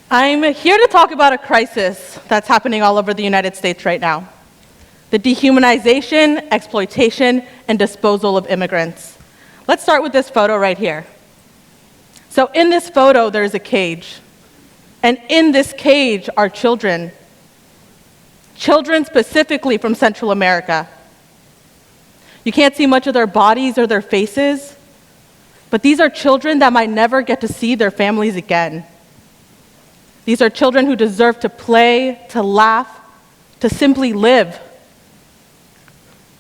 I'm here to talk about a crisis that's happening all over the United States right now: the dehumanization, exploitation, and disposal of immigrants. Let's start with this photo right here. So in this photo, there's a cage. And in this cage are children. Children specifically from Central America. You can't see much of their bodies or their faces, but these are children that might never get to see their families again. These are children who deserve to play, to laugh, to simply live.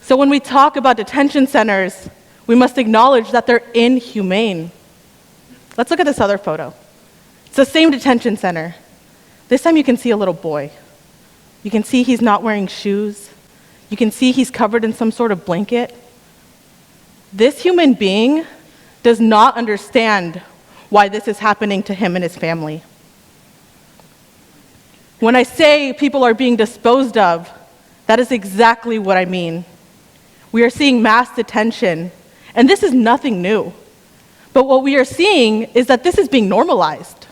So when we talk about detention centers, we must acknowledge that they're inhumane. Let's look at this other photo. It's the same detention center. This time you can see a little boy. You can see he's not wearing shoes. You can see he's covered in some sort of blanket. This human being does not understand why this is happening to him and his family. When I say people are being disposed of, that is exactly what I mean. We are seeing mass detention, and this is nothing new. But what we are seeing is that this is being normalized.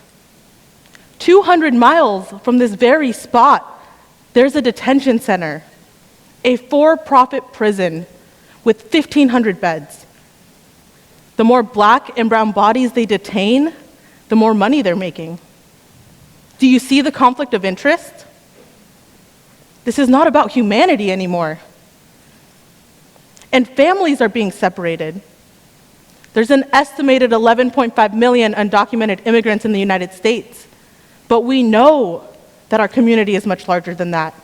200 miles from this very spot, there's a detention center, a for-profit prison with 1,500 beds. The more black and brown bodies they detain, the more money they're making. Do you see the conflict of interest? This is not about humanity anymore. And families are being separated. There's an estimated 11.5 million undocumented immigrants in the United States. But we know that our community is much larger than that.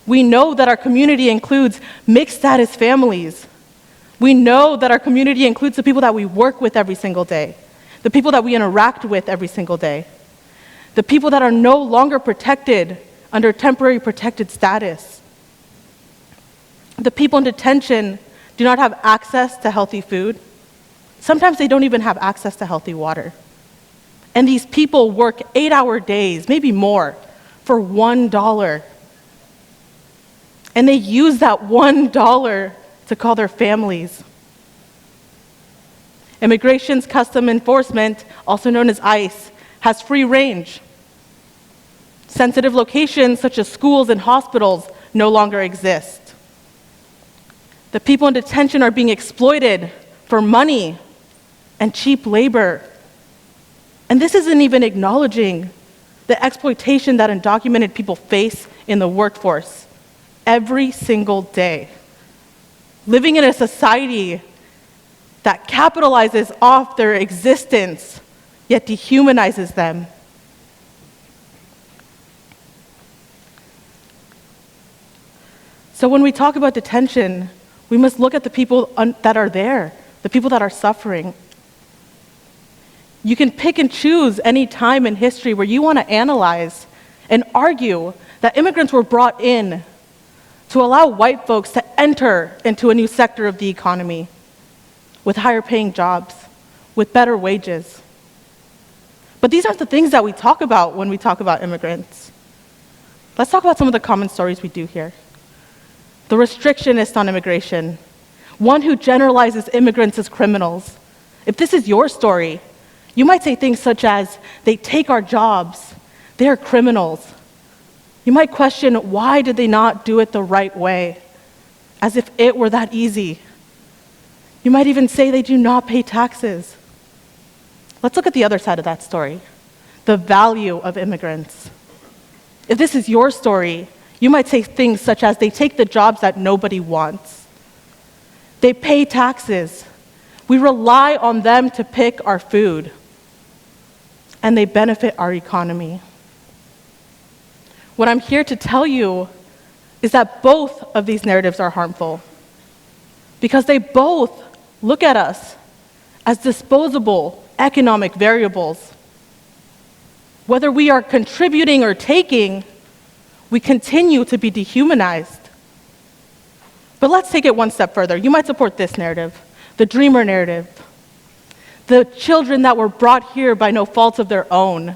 We know that our community includes mixed status families. We know that our community includes the people that we work with every single day, the people that we interact with every single day, the people that are no longer protected under temporary protected status. The people in detention do not have access to healthy food. Sometimes they don't even have access to healthy water. And these people work 8-hour days, maybe more, for $1. And they use that $1 to call their families. Immigration's Custom Enforcement, also known as ICE, has free range. Sensitive locations such as schools and hospitals no longer exist. The people in detention are being exploited for money and cheap labor. And this isn't even acknowledging the exploitation that undocumented people face in the workforce every single day. Living in a society that capitalizes off their existence, yet dehumanizes them. So when we talk about detention, we must look at the people that are there, the people that are suffering. You can pick and choose any time in history where you want to analyze and argue that immigrants were brought in to allow white folks to enter into a new sector of the economy with higher paying jobs, with better wages. But these aren't the things that we talk about when we talk about immigrants. Let's talk about some of the common stories we do here. The restrictionist on immigration, one who generalizes immigrants as criminals. If this is your story, you might say things such as, they take our jobs, they are criminals. You might question, why did they not do it the right way? As if it were that easy. You might even say they do not pay taxes. Let's look at the other side of that story, the value of immigrants. If this is your story, you might say things such as, they take the jobs that nobody wants. They pay taxes. We rely on them to pick our food. And they benefit our economy. What I'm here to tell you is that both of these narratives are harmful, because they both look at us as disposable economic variables. Whether we are contributing or taking, we continue to be dehumanized. But let's take it one step further. You might support this narrative, the dreamer narrative. The children that were brought here by no fault of their own,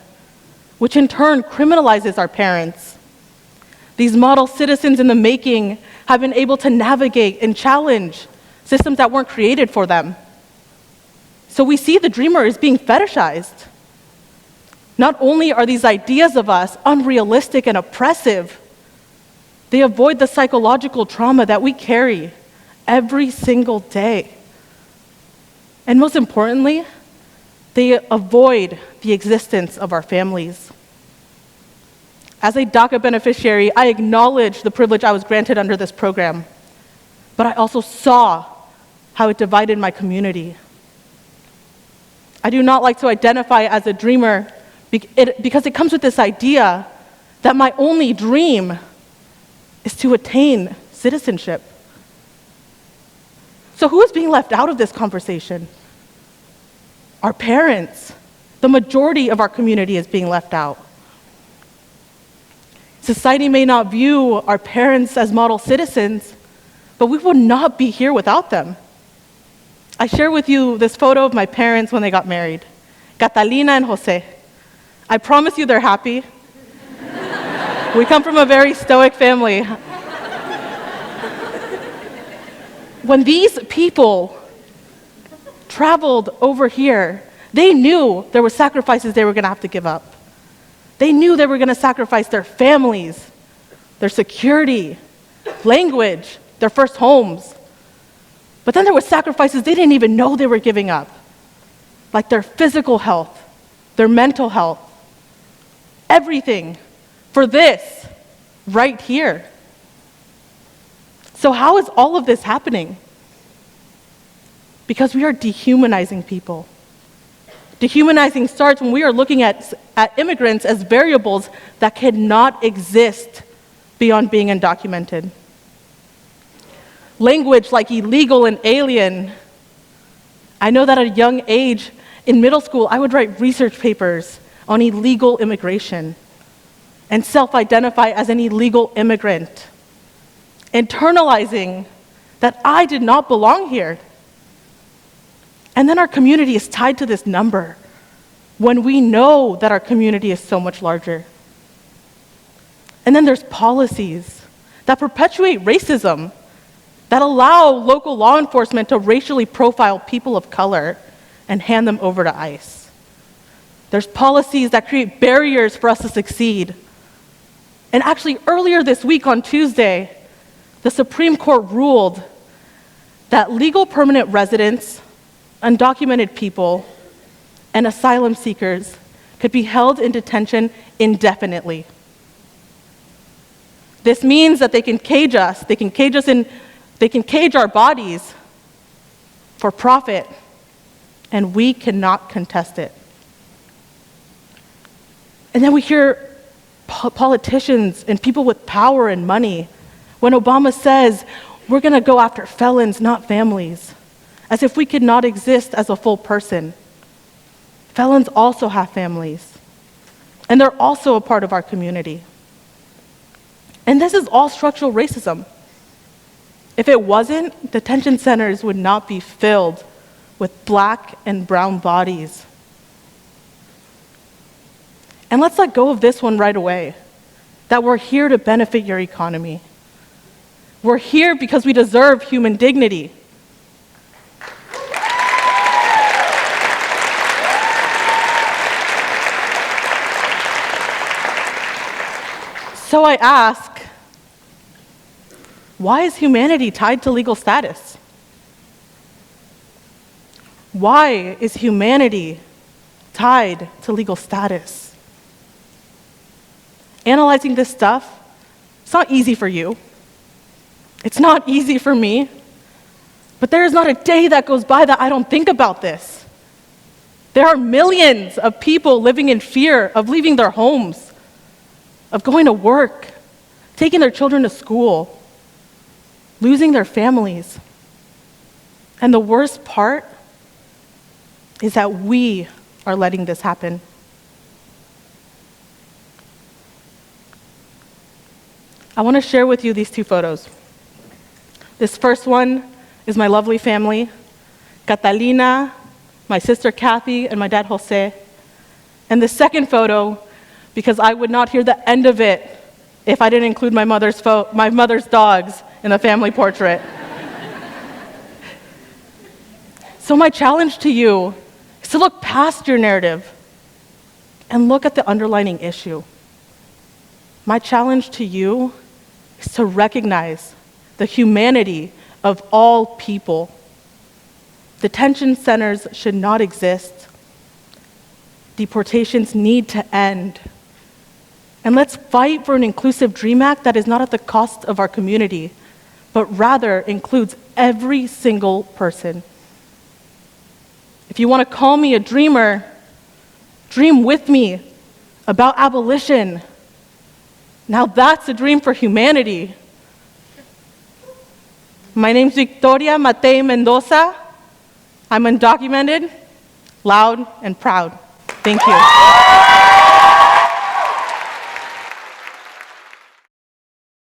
which in turn criminalizes our parents. These model citizens in the making have been able to navigate and challenge systems that weren't created for them. So we see the dreamer is being fetishized. Not only are these ideas of us unrealistic and oppressive, they avoid the psychological trauma that we carry every single day. And most importantly, they avoid the existence of our families. As a DACA beneficiary, I acknowledge the privilege I was granted under this program, but I also saw how it divided my community. I do not like to identify as a dreamer because it comes with this idea that my only dream is to attain citizenship. So who is being left out of this conversation? Our parents. The majority of our community is being left out. Society may not view our parents as model citizens, but we would not be here without them. I share with you this photo of my parents when they got married, Catalina and Jose. I promise you they're happy. We come from a very stoic family. When these people traveled over here, they knew there were sacrifices they were going to have to give up. They knew they were going to sacrifice their families, their security, language, their first homes. But then there were sacrifices they didn't even know they were giving up, like their physical health, their mental health, everything for this right here. So how is all of this happening? Because we are dehumanizing people. Dehumanizing starts when we are looking at immigrants as variables that cannot exist beyond being undocumented. Language like illegal and alien. I know that at a young age, in middle school, I would write research papers on illegal immigration and self-identify as an illegal immigrant, internalizing that I did not belong here. And then our community is tied to this number when we know that our community is so much larger. And then there's policies that perpetuate racism, that allow local law enforcement to racially profile people of color and hand them over to ICE. There's policies that create barriers for us to succeed. And actually, earlier this week on Tuesday, the Supreme Court ruled that legal permanent residents, undocumented people, and asylum seekers could be held in detention indefinitely. This means that they can cage us, they can cage our bodies for profit, and we cannot contest it. And then we hear politicians and people with power and money when Obama says, we're going to go after felons, not families, as if we could not exist as a full person. Felons also have families, and they're also a part of our community. And this is all structural racism. If it wasn't, detention centers would not be filled with Black and brown bodies. And let's let go of this one right away, that we're here to benefit your economy. We're here because we deserve human dignity. So I ask, why is humanity tied to legal status? Why is humanity tied to legal status? Analyzing this stuff, it's not easy for you. It's not easy for me. But there is not a day that goes by that I don't think about this. There are millions of people living in fear of leaving their homes, of going to work, taking their children to school, losing their families. And the worst part is that we are letting this happen. I want to share with you these two photos. This first one is my lovely family, Catalina, my sister Kathy, and my dad Jose. And the second photo, because I would not hear the end of it if I didn't include my mother's dogs in the family portrait. So my challenge to you is to look past your narrative, and look at the underlying issue. My challenge to you is to recognize the humanity of all people. Detention centers should not exist. Deportations need to end. And let's fight for an inclusive DREAM Act that is not at the cost of our community, but rather includes every single person. If you want to call me a dreamer, dream with me about abolition. Now that's a dream for humanity. My name's Victoria Matey Mendoza. I'm undocumented, loud, and proud. Thank you.